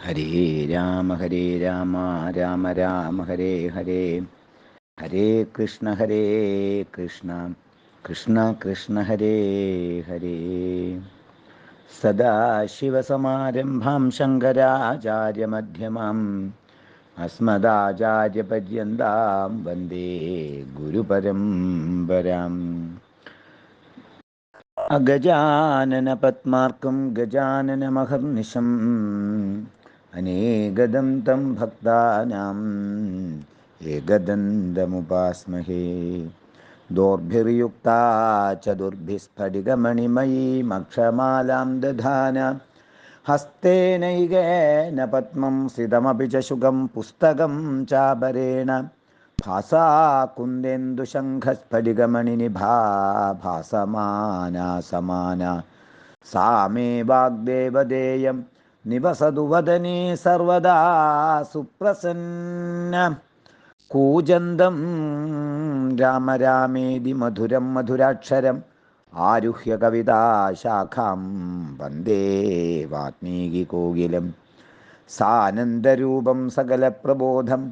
ഹരേ രാമ രാമ രാമ ഹരേ ഹരേ, ഹരേ കൃഷ്ണ കൃഷ്ണ കൃഷ്ണ ഹരേ ഹരേ. സദാശിവസമാരംഭാം ശങ്കരാചാര്യമധ്യമാം അസ്മദാചാര്യപര്യന്താം വന്ദേ ഗുരുപരമ്പരാം. അഗജാനന പത്മാർക്കം ഗജാനനമഹർനിശം അനേകദം തം ഭക്താനാം ഏകദന്തമുപാസ്മഹേ. ദോർഭിർയുക്താ ചതുർഭിസ്ഫടികമണിമയീമക്ഷമാലാം ദധാന ഹസ്തേനൈകേന പദ്മം സിതമപി ച ശുകം പുസ്തകം ചാപരേണ ഭാസാകുന്ദേന്ദുശംഖസ്ഫടികമണിനിഭാ ഭാസമാനാ സമാന സാ മേ വാഗ്ദേവതേയം നിവസതു വദനേ സർവദാ സുപ്രസന്ന. കൂജന്തം രാമ രാമേതി മധുരം മധുരാക്ഷരം ആരുഹ്യ കവിതാശാഖാം വന്ദേ വാത്മീകികോകിലം. സാനന്ദരൂപം സകലപ്രബോധം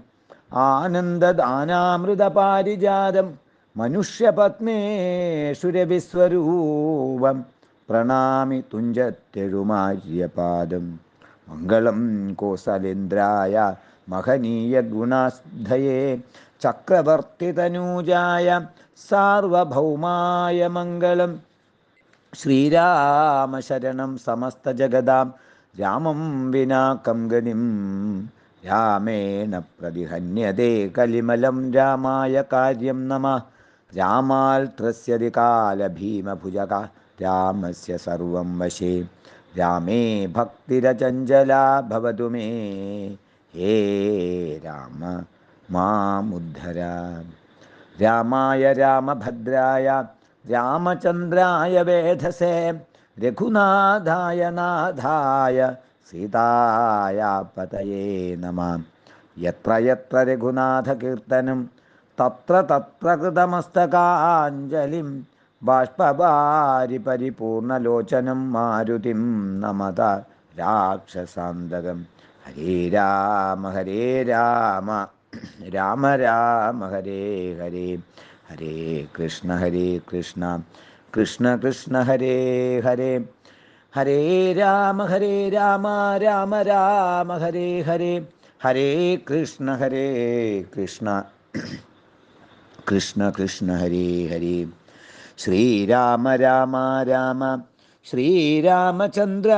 ആനന്ദദാനാമൃതപാരിജാതം മനുഷ്യപത്മേഷുരവിസ്വരൂപം പ്രണാമി തുഞ്ചത്തെഴുമാര്യപാദം. മംഗളം കോസലേന്ദ്രായ മഹനീയ ഗുണാസ്ഥയേ ചക്രവർത്തിതനൂജായ സാർവഭൗമായ മംഗളം. ശ്രീരാമശരണം സമസ്തജഗതാം രാമം വിനാ കം ഗതിം രാമേണ പ്രതിഹന്യതേ കലിമലം രാമായ കാര്യം നമഃ. രാമാൽ ത്രസ്യതി കാലഭീമഭുജക രാമസ്യ സർവം വശേ. രാമേ ഭക്തിരചഞ്ചലാ ഭവതു മേ ഹേ രാമ മാമുദ്ധര. രാമായ രാമഭദ്രായ രാമചന്ദ്രായ വേധസേ രഘുനാഥായ നാഥായ സീതായ പതയേ നമഃ. യത്ര യത്ര രഘുനാഥകീർത്തനം തത്ര തത്ര കൃതമസ്തകാഞ്ജലിം ബാഷ്പവാരി പരിപൂർണലോചനം മാരുതിം നമത രാക്ഷസാന്തകം. ഹരേ രാമ രാമ രാമ ഹരേ ഹരേ, ഹരേ കൃഷ്ണ കൃഷ്ണ കൃഷ്ണ ഹരേ ഹരേ, ഹരേ രാമ രാമ രാമ ഹരേ ഹരേ, ഹരേ കൃഷ്ണ കൃഷ്ണ കൃഷ്ണ ഹരേ ഹരേ. ശ്രീരാമ രാമ രാമ ശ്രീരാമചന്ദ്ര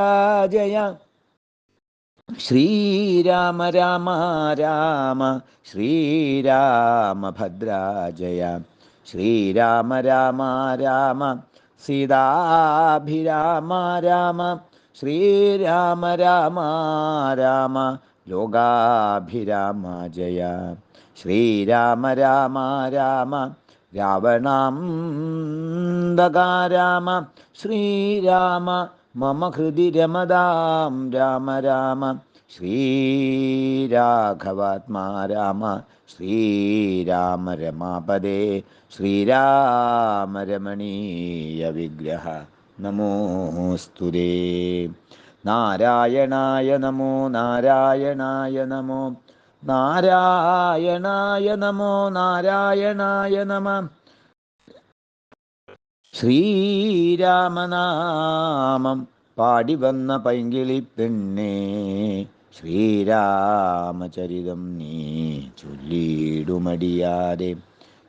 ജയ, ശ്രീരാമ രാമ രാമ ശ്രീരാമഭദ്ര ജയ, ശ്രീരാമ രാമ രാമ സീതാഭിരാമ രാമ, ശ്രീരാമ രാമ രാമ ലോകാഭിരാമ ജയ, ശ്രീരാമ രാമ രാമ രാവണാന്തക രാമ, ശ്രീരാമ മമ ഹൃദി രമതാം രാമ രാമ, ശ്രീരാഘവാത്മാ രാമ, ശ്രീരാമ രമാപദേ, ശ്രീരാമ രമണീയ വിഗ്രഹ നമോസ്തുതേ. നാരായണായ നമോ നാരായണായ നമോ നാരായണായ നമോ നാരായണായ നമഃ. ശ്രീരാമനാമം പാടിവന്ന പൈങ്കിളി പെണ്ണേ, ശ്രീരാമചരിതം നീ ചൊല്ലിയിടുമടിയാതെ.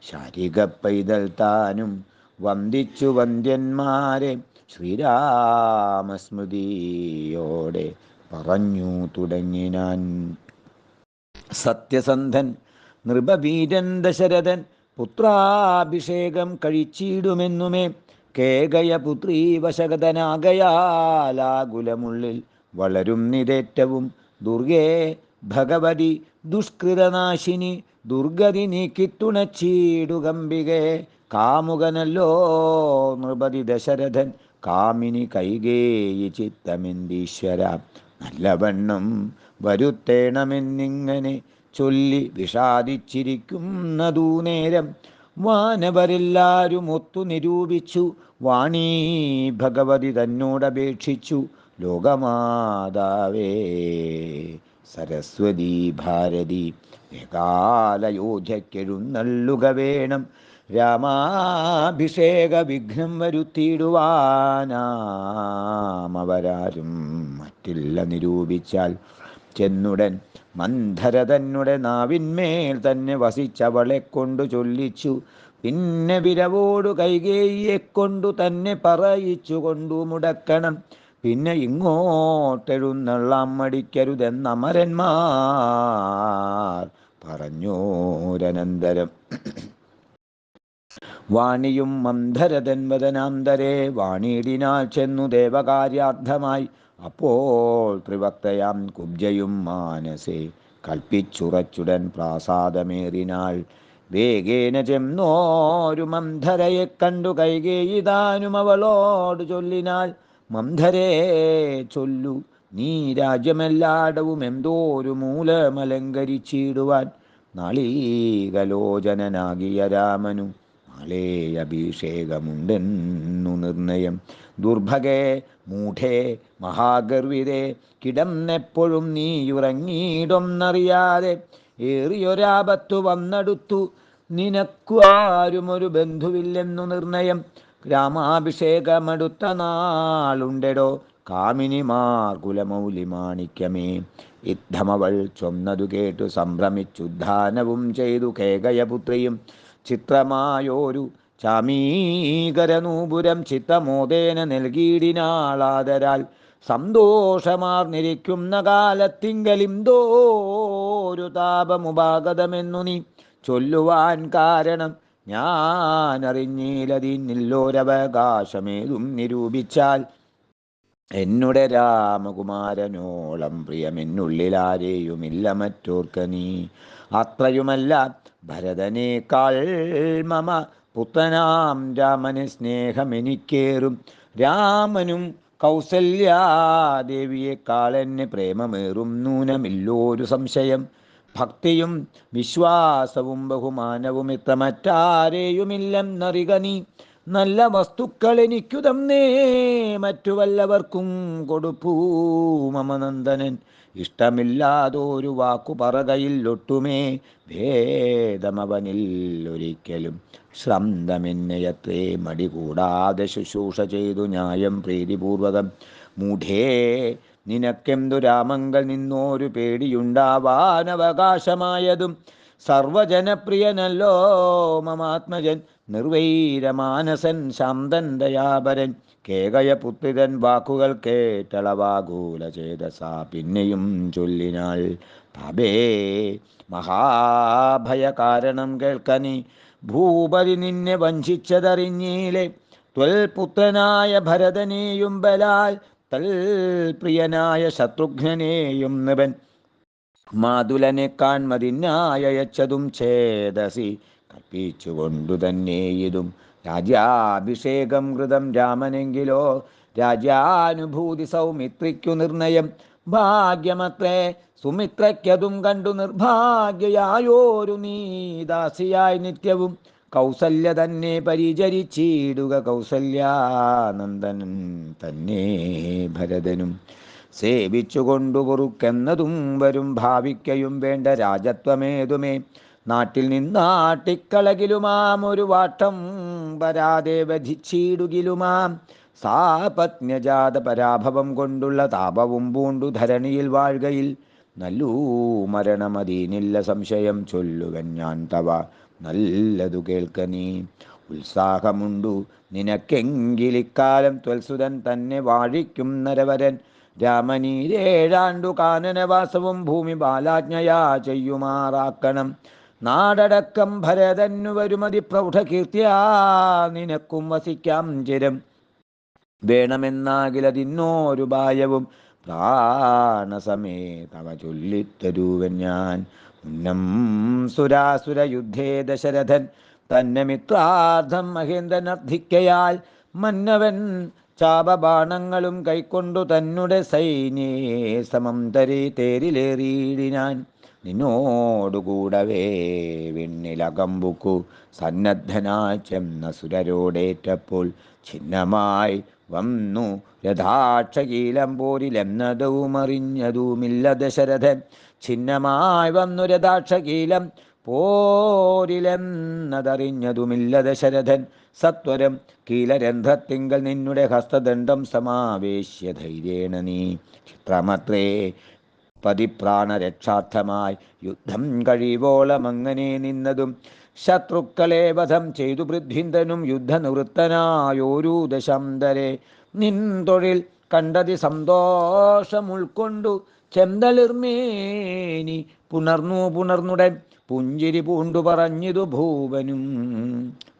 ശാരിക പൈതൽ താനും വന്ദിച്ചു വന്ദ്യന്മാരെ, ശ്രീരാമസ്മൃതിയോടെ പറഞ്ഞു തുടങ്ങിനാൻ. സത്യസന്ധൻ നൃപവീരൻ ദശരഥൻ പുത്രാഭിഷേകം കഴിച്ചിടുമെന്നുമേ, കേകയപുത്രീ വശഗതനാകയാലാകുലമുള്ളിൽ വളരും നിതേറ്റവും. ദുർഗേ ഭഗവതി ദുഷ്കൃതനാശിനി, ദുർഗതി നീക്കിത്തുണച്ചിടുകമ്പികെ. കാമുകനല്ലോ നൃപതി ദശരഥൻ, കാമിനി കൈകേയി ചിത്തമെന്തീശ്വര. നല്ലവണ്ണം വരുത്തേണമെന്നിങ്ങനെ ചൊല്ലി വിഷാദിച്ചിരിക്കുന്നതൂ നേരം, വാനവരെല്ലാരും ഒത്തു നിരൂപിച്ചു വാണീ ഭഗവതി തന്നോടപേക്ഷിച്ചു. ലോകമാതാവേ സരസ്വതി ഭാരതി ഏകാലയോധ്യക്കെഴുന്നള്ളുക വേണം. രാമാഭിഷേക വിഘ്നം വരുത്തിയിടുവാനാമവരാരും മറ്റില്ല നിരൂപിച്ചാൽ. ചെന്നുടൻ മന്ധര തന്നെ നാവിന്മേൽ തന്നെ വസിച്ചവളെ കൊണ്ടു ചൊല്ലിച്ചു. പിന്നെ വിരവോടു കൈകേയിയെ കൊണ്ടു തന്നെ പറയിച്ചു കൊണ്ടു മുടക്കണം. പിന്നെ ഇങ്ങോട്ടെഴുന്നള്ളാം മടിക്കരുതെന്നമരന്മാർ പറഞ്ഞോരനന്തരം. വാണിയും മന്ധരതൻവദനാന്തരെ വാണിയിടിനാൽ ചെന്നു ദേവകാര്യാർത്ഥമായി. അപ്പോൾ ത്രിവക്തയാം കുബ്ജയും മാനസേ കൽപ്പിച്ചുറച്ചുടൻ പ്രാസാദമേറിനാൾ. വേഗേന ചെന്നോരു മന്ധരയെ കണ്ടു കൈകേയിതാനും അവളോട് ചൊല്ലിനാൾ. മന്ധരേ ചൊല്ലു, നീ രാജ്യമെല്ലാടവും എന്തോരു മൂലമലങ്കരിച്ചിടുവാൻ. നാളീകലോചനാകിയ രാമനു നാളെ അഭിഷേകമുണ്ടെന്നു നിർണയം. ദുർഭഗേ മൂഢേ മഹാഗർവിതേ കിടന്നെപ്പോഴും നീയുറങ്ങിയിടൊന്നറിയാതെ. ഏറിയൊരാപത്തു വന്നെടുത്തു നിനക്കു ആരും ഒരു ബന്ധുവില്ലെന്നു നിർണയം. രാമാഭിഷേകമടുത്ത നാളുണ്ടെടോ കാമിനിമാർ കുലമൗലി മാണിക്യമേ. യുദ്ധമവൾ ചൊന്നതു കേട്ടു സംഭ്രമിച്ചുദ്ധാനവും ചെയ്തു കേകയപുത്രിയും. ചിത്രമായോരു ചാമീകരനൂപുരം ചിത്തമോദേന നൽകിയിടിനാളാദരാൽ. സന്തോഷമാർന്നിരിക്കുന്ന കാലത്തിങ്കലിന്തോരു താപമുപാഗതമെന്നു നീ ചൊല്ലുവാൻ കാരണം ഞാനറിഞ്ഞില്ലതിന്നില്ലോരവകാശമേതും നിരൂപിച്ചാൽ. എന്നുടെ രാമകുമാരനോളം പ്രിയമെന്നുള്ളിലാരെയുമില്ല മറ്റോർക്ക നീ. അത്രയുമല്ല ഭരതനേക്കാൾ മമ പുത്രനാം രാമന് സ്നേഹമെനിക്കേറും. രാമനും കൗസല്യാദേവിയേക്കാൾ എന്നെ പ്രേമമേറും നൂനമില്ലോരു സംശയം. ഭക്തിയും വിശ്വാസവും ബഹുമാനവും ഇത്ര മറ്റാരെയുമില്ലെന്നറിക നീ. നല്ല വസ്തുക്കൾ എനിക്കു തന്നേ മറ്റു വല്ലവർക്കും കൊടുപ്പൂ മമനന്ദനൻ. ഇഷ്ടമില്ലാതൊരു വാക്കു പറകയില്ലൊട്ടുമേ ഭേദമവനിൽ ഒരിക്കലും. ശ്രന്തമെന്നയത്രേ മടി കൂടാതെ ശുശ്രൂഷ ചെയ്തു ന്യായം പ്രീതിപൂർവകം. മൂഢേ നിനക്കെന്തു രാമങ്കൽ നിന്നോരു പേടിയുണ്ടാവാനവകാശമായതും. സർവജനപ്രിയനല്ലോ മമാത്മജൻ നിർവൈരമാനസൻ ശാന്തൻ ദയാപരൻ. കേകയപുത്രിതൻ വാക്കുകൾ കേട്ടളവാകൂല ചേതസാ പിന്നെയും ചൊല്ലിനാൾ. പാപേ മഹാഭയകാരണം കേൾക്കനി. ഭൂപതി നിന്നെ വഞ്ചിച്ചതറിഞ്ഞീലെ. ത്വൽപുത്രനായ ഭരതനെയും ബലാൽ തൽപ്രിയനായ ശത്രുഘ്നനെയും നിവൻ മാതുലനെ കാൺമതിനായച്ചതും ഛേദസി കൽപ്പിച്ചുകൊണ്ടു തന്നെ ഇതും. രാജ്യാഭിഷേകം കൃതം രാമനെങ്കിലോ രാജ്യാനുഭൂതി സൗമിത്രിക്കു നിർണയം. ഭാഗ്യമത്രേ സുമിത്രയ്ക്കതും കണ്ടു നിർഭാഗ്യയായോരു നീ ദാസിയായി നിത്യവും. കൗസല്യ തന്നെ പരിചരിച്ചിടുക കൗസല്യാനന്ദനൻ തന്നെ ഭരതനും. സേവിച്ചുകൊണ്ടു പൊറുക്കെന്നതും വരും ഭാവിക്കയും വേണ്ട രാജത്വമേതുമേ. നാട്ടിൽ നിന്നാട്ടിക്കളകിലുമാം ഒരു വാട്ടം വരാതെ വധിച്ചിടുകിലുമാം. സാപത്ന്യജാത പരാഭവം കൊണ്ടുള്ള താപവും പൂണ്ടു ധരണിയിൽ വാഴുകയിൽ. നല്ലൂ മരണമതീനില്ല സംശയം ചൊല്ലുവൻ ഞാൻ തവ നല്ലതു കേൾക്ക നീ. ഉത്സാഹമുണ്ടു നിനക്കെങ്കിലിക്കാലം ത്വൽസുതൻ തന്നെ വാഴിക്കും നരവരൻ. രാമനീരേഴാണ്ടു കാനനവാസവും ഭൂമി ബാലാജ്ഞയാ ചെയ്യുമാറാക്കണം. നാടടക്കം ഭരതന്നു വരുമതി പ്രൗഢകീർത്തിയാ നിനക്കും വസിക്കാം ചിരം. വേണമെന്നാകിലതിന്നോരു ഭായവും പ്രാണസമേതവ ചൊല്ലിത്തരൂവൻ ഞാൻ. ഉന്നം സുരാസുര യുദ്ധേ ദശരഥൻ തന്നെ മിത്രാർത്ഥം മഹേന്ദ്രനർദ്ധിക്കയാൽ. മന്നവൻ ചാപബാണങ്ങളും കൈക്കൊണ്ടു തന്നെ സൈന്യേ സമം തേരിലേറിയിടിനാൻ. നിന്നോടുകൂടവേ വിണ്ണിലകമ്പുക്കു സന്നദ്ധനായി ചെന്ന സുരരോടേറ്റപ്പോൾ ഛിന്നമായി വന്നു രഥാക്ഷകീലം പോരിലെന്നതുമറിഞ്ഞതുമില്ല ദശരഥൻ. ഛിന്നമായി വന്നു രഥാക്ഷകീലം പോരിലെന്നതറിഞ്ഞതുമില്ല ദശരഥൻ. സത്വരം കീലരന്ധ്രത്തിങ്കൽ നിന്നുടെ ഹസ്തദണ്ഡം സമാവേശ്യ ധൈര്യേണ നീ ചിത്രമത്രേ പതിപ്രാണരക്ഷാർത്ഥമായി യുദ്ധം കഴിവോളമങ്ങനെ നിന്നതും ശത്രുക്കളെ വധം ചെയ്തു പൃഥ്വിന്ദനും യുദ്ധനിവൃത്തനായോരു ദശാന്തരെ നിൻ തൊഴിൽ കണ്ടതി സന്തോഷം ഉൾക്കൊണ്ടു ചെന്തളിർമേനി പുണർന്നുടൻ പുഞ്ചിരി പൂണ്ടു പറഞ്ഞിതു ഭൂപനും.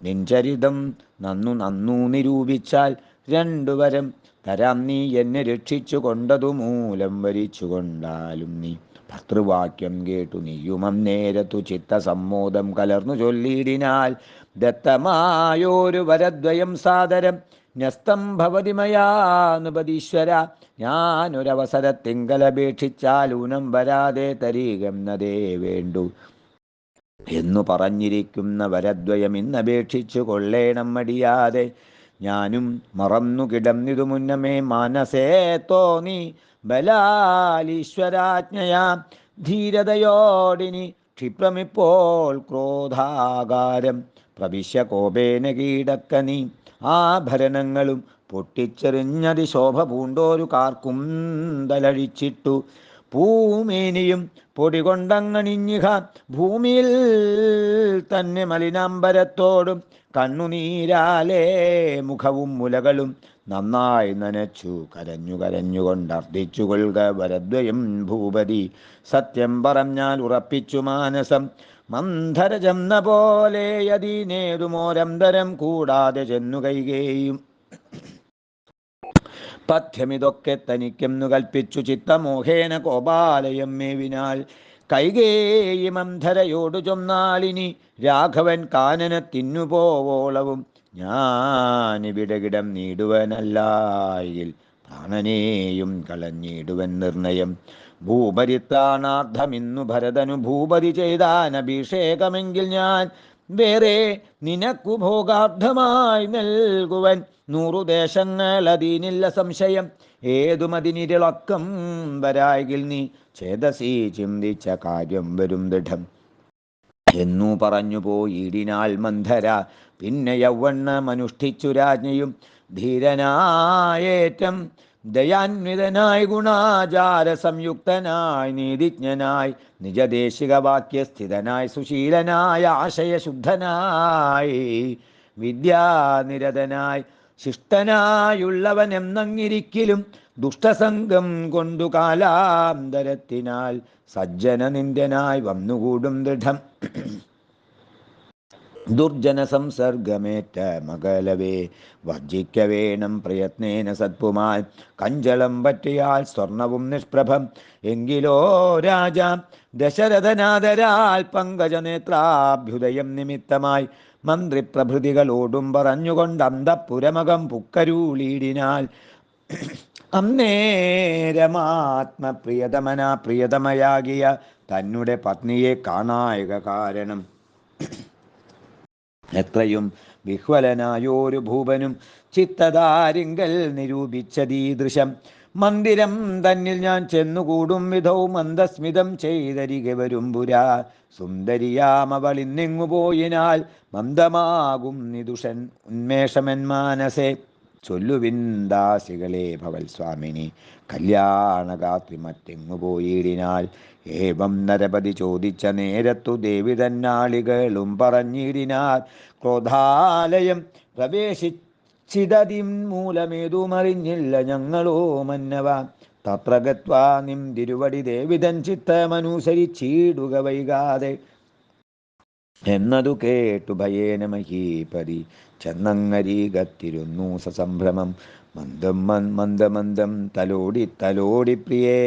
നിൻചരിതം നന്നു നിരൂപിച്ചാൽ രണ്ടുവരം തരാം നീ എന്നെ രക്ഷിച്ചു കൊണ്ടതു മൂലം വരിച്ചു കൊണ്ടാലും നീ. ഭർത്തൃവാക്യം കേട്ടു നീയുമം നേരത്തു ചിത്തസമ്മോദം കലർന്നു ചൊല്ലിയിടിനാൽ ദത്തമായോരു വരദ്വയം സാദരം ന്യസ്തം ഭവതി മയാനുപതീശ്വര. ഞാനൊരവസരത്തിങ്കലപേക്ഷിച്ചാൽ ഊനം വരാതെ തരീകെന്നതേ വേണ്ടു എന്നു പറഞ്ഞിരിക്കുന്ന വരദ്വയം ഇന്നപേക്ഷിച്ചു കൊള്ളേണം മടിയാതെ. ഞാനും മറന്നു കിടന്നിതു മുന്നമേ മാനസേ തോന്നി ബലാലീശ്വരാജ്ഞയാ ധീരതയോടിനി ക്ഷിപ്രമിപ്പോൾ ക്രോധാകാരം പ്രവിശ്യ കോപേന കീടക്ക നീ. ആഭരണങ്ങളും പൊട്ടിച്ചെറിഞ്ഞതിശോഭ പൂണ്ടോരു കാർക്കും തലഴിച്ചിട്ടു പൂമേനിയും പൊടികൊണ്ടങ്ങണിഞ്ഞിഹ ഭൂമിയിൽ തന്നെ മലിനാംബരത്തോടും കണ്ണുനീരാലേ മുഖവും മുലകളും നന്നായി നനച്ചു കരഞ്ഞുകൊണ്ടർദ്ധിച്ചു കൊള്ളുക വരദ്വയം ഭൂപതി. സത്യം പറഞ്ഞാൽ ഉറപ്പിച്ചു മാനസം മന്ധരജെന്ന പോലെ യതീനേതുമോരന്തരം കൂടാതെ ചെന്നു കൈകേയും പഥ്യമിതൊക്കെ തനിക്കെന്നു കൽപ്പിച്ചു ചിത്തമോഹേന കോപാലയം മേവിനാൽ. കൈകേയി മന്ധരയോടു ചൊന്നാലിനി രാഘവൻ കാനനത്തിന്നു പോവോളവും ഞാനിവിടെ കിടം നീടുവനല്ലായിൽ പ്രാണനെയും കളഞ്ഞിടുവൻ നിർണയം. ഭൂപരിത്രാണാർത്ഥമിന്നു ഭരതനു ഭൂപതി ചെയ്താനഭിഷേകമെങ്കിൽ ഞാൻ വേറെ നിനക്കു ഭോഗാർത്ഥമായി നൽകുവൻ 100 ദേശങ്ങളതീനില്ല സംശയം. ഏതുമതിനിരളക്കം വരായിൽ നീ ചേതസി ചിന്തിച്ച കാര്യം വരും ദൃഢം എന്നു പറഞ്ഞു പോയിടിനാൽ മന്ധര. പിന്നെ യൗവണ്ണമനുഷ്ഠിച്ചു രാജ്ഞയും ധീരനായേറ്റം ദയാന്വിതനായി ഗുണാചാര സംയുക്തനായി നീതിജ്ഞനായി നിജദേശിക വാക്യസ്ഥിതനായി സുശീലനായ ആശയശുദ്ധനായി വിദ്യാനിരതനായി ശിഷ്ടനായുള്ളവൻ എന്നങ്ങിരിക്കലും ദുഷ്ടസംഗം കൊണ്ടു കാലാന്തരത്തിനാൽ സജ്ജന നിന്ദ്യനായി വന്നുകൂടും ദൃഢം. ദുർജന സംസർഗമേറ്റ മകലവേ വർജിക്ക വേണം പ്രയത്നേന സത്പുമാൽ. കഞ്ചളം പറ്റിയാൽ സ്വർണവും നിഷ്പ്രഭം എങ്കിലോ രാജ ദശരഥനാദരാൽ പങ്കജനേത്രാഭ്യുദയം നിമിത്തമായി മന്ത്രിപ്രഭൃതികളോടും പറഞ്ഞുകൊണ്ട് അന്തഃപുരമകം പുക്കരൂളിയിടിനാൽ. പ്രിയതമയാകിയ തന്നെ പത്നിയെ കാണായക കാരണം എത്രയും വിഹ്വലനായോരു ഭൂപനും ചിത്തതാരിങ്കൽ നിരൂപിച്ചതീദൃശം. മന്ദിരം തന്നിൽ ഞാൻ ചെന്നുകൂടും വിധവും മന്ദസ്മിതം ചെയ്തരികെ വരും പുരാ. സുന്ദരിയാമവൾ ഇന്നെങ്ങു പോയിനാൽ മന്ദമാകും നിദുഷൻ ഉന്മേഷമൻ മാനസേ. ചൊല്ലുവിന്ദാസികളെ ഭവൽ സ്വാമിനി കല്യാണഗാത്രി മറ്റെങ്ങു പോയിടിനാൽ. ഏവം നരപതി ചോദിച്ച നേരത്തു ദേവി തന്നാളികളും പറഞ്ഞിടിനാൽ. ക്രോധാലയം പ്രവേശിച്ചിതതിൻ മൂലമേതുമറിഞ്ഞില്ല ഞങ്ങളോ മന്നവ. തത്ര ഗത്വാ നിം തിരുവടി ദേവിതൻ ചിത്തമനുസരിച്ചിടുക വൈകാതെ എന്നതു കേട്ടു ഭയേന മഹീപതി ചെന്നങ്ങരീകത്തിരുന്നു സസംഭ്രമം. മന്ദമന്ദം തലോടി പ്രിയേ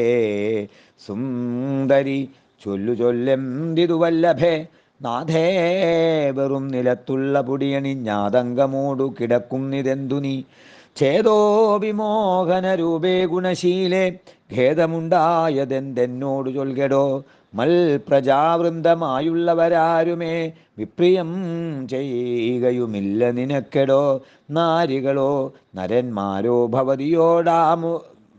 സുന്ദരി ചൊല്ലെന്തിതു വല്ലഭേ. നാഥേ വെറും നിലത്തുള്ള പൊടിയണിഞ്ഞാതങ്കമോടു കിടക്കുന്നിതെന്തു നീ. ചേതോ വിമോഹന രൂപേ ഗുണശീലേ ഖേദമുണ്ടായതെന്തെന്നോടു ചൊൽകെടോ. മൽപ്രജാവൃന്ദമായുള്ളവരാരുമേ വിപ്രിയം ചെയ്യുകയുമില്ല നിനക്കെടോ. നാരികളോ നരന്മാരോ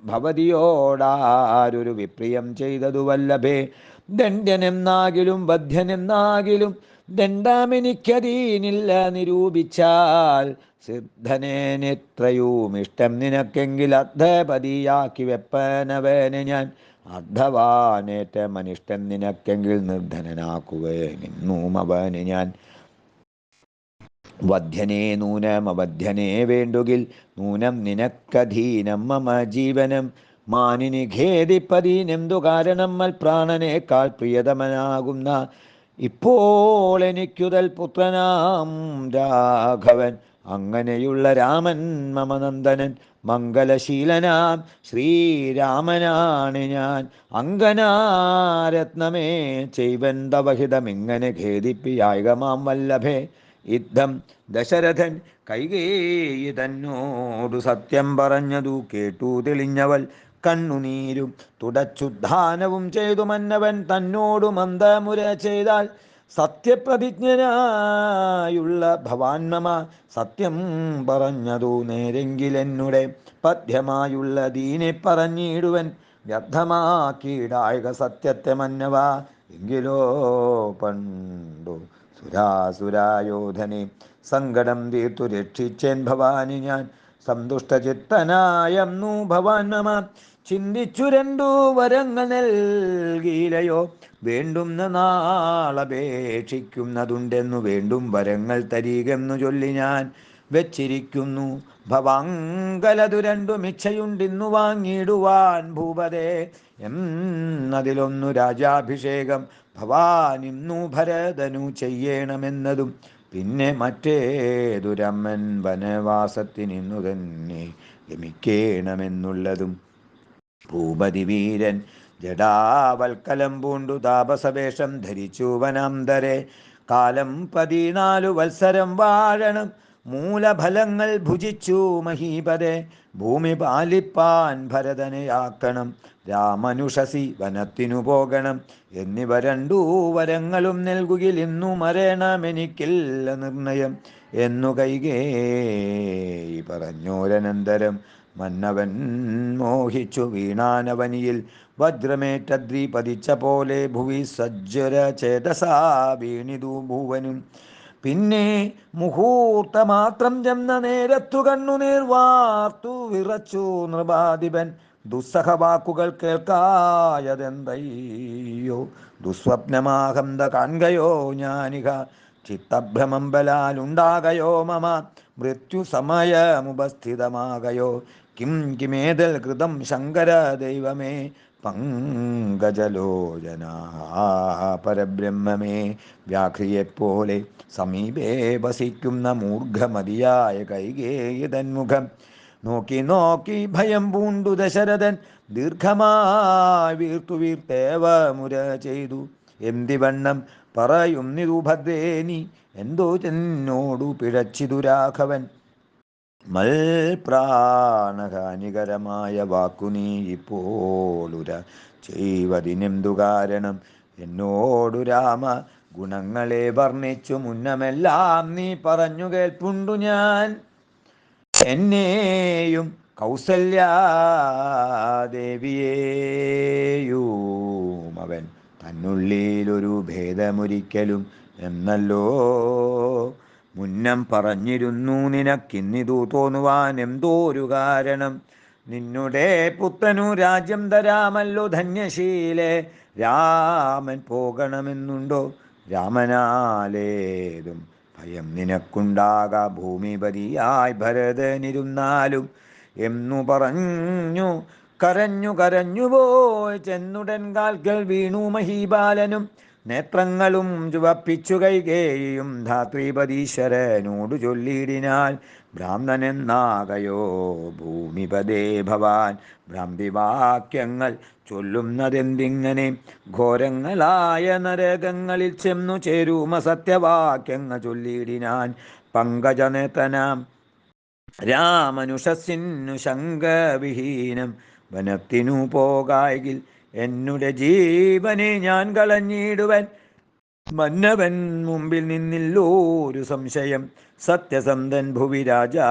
ഭവതിയോടാരൊരു വിപ്രിയം ചെയ്തതു വല്ലഭേ. ദണ്ഡ്യനെന്നാകിലും ബദ്ധ്യനെന്നാകിലും ദണ്ഡാമെനിക്കതീനില്ല നിരൂപിച്ചാൽ. സിദ്ധനേനെത്രയും ഇഷ്ടം നിനക്കെങ്കിൽ അധപതിയാക്കി വെപ്പനവനെ ഞാൻ. അർദ്ധവാനേറ്റമനിഷ്ടം നിനക്കെങ്കിൽ നിർധനനാക്കുവേനെന്നും അവന് ഞാൻ. വധ്യനേ നൂനമവധ്യനേ വേണ്ടുകിൽ നൂനം നിനക്കധീനം മമ ജീവനം. മാനിനി ഖേദിപ്പതീനെന്തു കാരണം മൽപ്രാണനേക്കാൾ പ്രിയതമനാകുന്ന ഇപ്പോൾ എനിക്കുതൽ പുത്രനാം രാഘവൻ. അങ്ങനെയുള്ള രാമൻ മമനന്ദനൻ മംഗലശീലനാം ശ്രീരാമനാണ് ഞാൻ. അങ്കനാരത്നമേ ചെയ്വൻ തവഹിതമിങ്ങനെ ഖേദിപ്പിയായകമാം വല്ലഭേ. യുദ്ധം ദശരഥൻ കൈകേയി തന്നോടു സത്യം പറഞ്ഞതു കേട്ടു തെളിഞ്ഞവൾ കണ്ണുനീരും തുടച്ചുദ്ധാനവും ചെയ്തു മന്നവൻ തന്നോടു മന്ദമുര ചെയ്താൽ. സത്യപ്രതിജ്ഞനായുള്ള ഭവാൻ മമ സത്യം പറഞ്ഞതു നേരെങ്കിലെന്നുടെ പദ്യമായുള്ള ദീനെ പറഞ്ഞിടുവൻ. വ്യർത്ഥമാക്കിയിടായക സത്യത്തെ മന്നവ എങ്കിലോ പണ്ടു സുരാസുരായോധനെ സങ്കടം തീർത്തു രക്ഷിച്ചേൻ ഭവാനി ഞാൻ. സന്തുഷ്ടചിത്തനായന്നു ഭവാൻ മമ ചിന്തിച്ചു രണ്ടു വരങ്ങൾ നൽകിയിലയോ. വേണ്ടുന്ന നാളപേക്ഷിക്കുന്നതുണ്ടെന്നു വേണ്ടും വരങ്ങൾ തരീകെന്നു ചൊല്ലി ഞാൻ വെച്ചിരിക്കുന്നു. ഭവാങ്കലതു രണ്ടും ഇച്ഛയുണ്ടിന്നു വാങ്ങിയിടുവാൻ ഭൂപതേ. എന്നതിലൊന്നു രാജാഭിഷേകം ഭവാനിന്നു ഭരതനു ചെയ്യണമെന്നതും പിന്നെ മറ്റേതുരമ്മൻ വനവാസത്തിനിന്നു തന്നെ ഗമിക്കേണമെന്നുള്ളതും. ഭൂപതി വീരൻ ജടാവൽക്കലം പൂണ്ടു താപസവേഷം ധരിച്ചു വനാന്തരെ. കാലം 14 വത്സരം വാഴണം മൂലഫലങ്ങൾ ഭുജിച്ചു മഹീപതേ. ഭൂമി പാലിപ്പാൻ ഭരതനെയാക്കണം രാമനുഷസി വനത്തിനു പോകണം. എന്നിവ രണ്ടു വരങ്ങളും നൽകുകിൽ ഇന്നു മരണമെനിക്കില്ല നിർണയം എന്നു കൈകേയി പറഞ്ഞോരനന്തരം. മന്നവൻ മോഹിച്ചു വീണാനവനിയിൽ വജ്രമേറ്റദ്രി പതിച്ച പോലെ ഭുവി സജ്ജര ചേതസാ വീണിതു ഭൂവനും. പിന്നെ മുഹൂർത്തമാത്രം ചെന്ന നേരത്തു കണ്ണുനീർ വാർത്തു വിറച്ചു നൃപാധിപൻ. ദുസ്സഹവാക്കുകൾ കേൾക്കായതെന്തയ്യോ ദുസ്വപ്നമാഹന്ത കാൺകയോ ഞാനിക. ചിത്തഭ്രമം ബലാലുണ്ടാകയോ മമ മൃത്യുസമയമുപസ്ഥിതമാകയോ. കിം കിമേതൽ കൃതം ശങ്കര ദൈവമേ പങ്കജലോചന പരബ്രഹ്മമേ. വ്യാഘ്രിയെപ്പോലെ സമീപേ വസിക്കുന്ന മൂർഖമതിയായ കൈകേയി തന്മുഖം നോക്കി നോക്കി ഭയം പൂണ്ടു ദശരഥൻ. ദീർഘമായി വീർത്തേവമുര ചെയ്തു. എന്തിവണ്ണം പറയുന്നിതു ഭദ്രേ നീ എന്തോ എന്നോടു പിഴച്ചിതു രാഘവൻ. മൽപ്രാണഹാനികരമായ വാക്കു നീ ഇപ്പോളുര ചെയ്വതിനെന്തു കാരണം. എന്നോടു രാമ ഗുണങ്ങളെ വർണ്ണിച്ചു മുന്നമെല്ലാം നീ പറഞ്ഞു കേൾപ്പുണ്ടു ഞാൻ. എന്നെയും കൗസല്യാദേവിയേയും അവൻ തന്നുള്ളിലൊരു ഭേദമൊരിക്കലും എന്നല്ലോ മുന്നം പറഞ്ഞിരുന്നു. നിനക്കിന്നിതു തോന്നുവാൻ എന്തോരു കാരണം. നിന്നുടെ പുത്രനു രാജ്യം തരാമല്ലോ ധന്യശീലേ. രാമൻ പോകണമെന്നുണ്ടോ രാമനാലേതും ഭയം നിനക്കുണ്ടാക. ഭൂമിപതിയായി ഭരതനിരുന്നാലും എന്നു പറഞ്ഞു കരഞ്ഞു പോയി ചെന്നുടൻ കാൽക്കൽ വീണു മഹീപാലനും. നേത്രങ്ങളും ചുവപ്പിച്ചു കൈകേയും ധാത്രീപതീശ്വരനോടു ചൊല്ലിയിടിനാൽ. ബ്രാഹ്മണനെന്നാകയോ ഭൂമിപദേ ഭവാൻ ഭ്രാന്തിവാക്യങ്ങൾ ചൊല്ലുന്നതെന്തിങ്ങനെ. ഘോരങ്ങളായ നരകങ്ങളിൽ ചെന്നു ചേരുമ സത്യവാക്യങ്ങൾ ചൊല്ലിയിടിനാൻ. പങ്കജനേതനാം രാമനുഷസ്സിനു ശങ്കവിഹീനം വനത്തിനു പോകായിൽ എന്നുടെ ജീവനെ ഞാൻ കളഞ്ഞിടുവൻ. മന്നവൻ മുമ്പിൽ നിന്നില്ലോരു സംശയം. സത്യസന്ധൻ ഭുവി രാജാ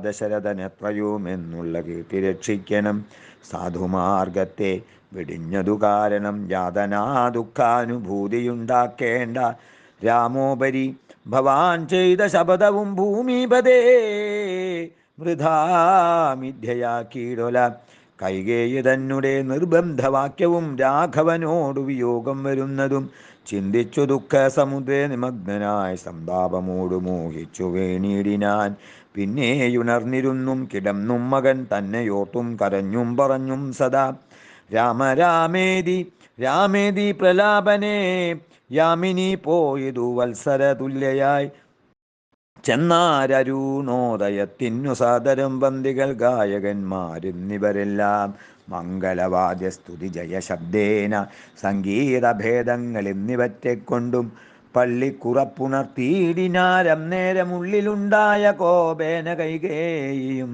ദശരഥനെത്രയുമെന്നുള്ള കീർത്തി രക്ഷിക്കണം. സാധുമാർഗത്തെ വെടിഞ്ഞതു കാരണം യാതനാ ദുഃഖാനുഭൂതിയുണ്ടാക്കേണ്ട. രാമോപരി ഭവാൻ ചെയ്ത ശപഥവും ഭൂമിപതേ വൃഥാ മിഥ്യയാക്കിയിടൊല. കൈകേയി തന്നെ നിർബന്ധവാക്യവും രാഘവനോടു വിയോഗം വരുന്നതും ചിന്തിച്ചു ദുഃഖ സമുദ്രേ നിമഗ്നനായി സന്താപമോടു മോഹിച്ചു വേണിയിടിനാൻ. പിന്നെയുണർന്നിരുന്നും കിടന്നും മകൻ തന്നെയോർത്തും കരഞ്ഞും പറഞ്ഞും സദാ രാമ രാമേതി രാമേതി പ്രലാപനേ. യാമിനി പോയതു വത്സര തുല്യയായി ചെന്നാരരുണോദയത്തിനു സാദരം വന്ദികൾ ഗായകന്മാരെന്നിവരെല്ലാം മംഗളവാദ്യസ്തുതി ജയശബ്ദേന സംഗീതഭേദങ്ങൾ എന്നിവറ്റെക്കൊണ്ടും പള്ളിക്കുറപ്പുണർത്തിയിടിനാരം നേരമുള്ളിലുണ്ടായ കോപേന കൈകേയിയും.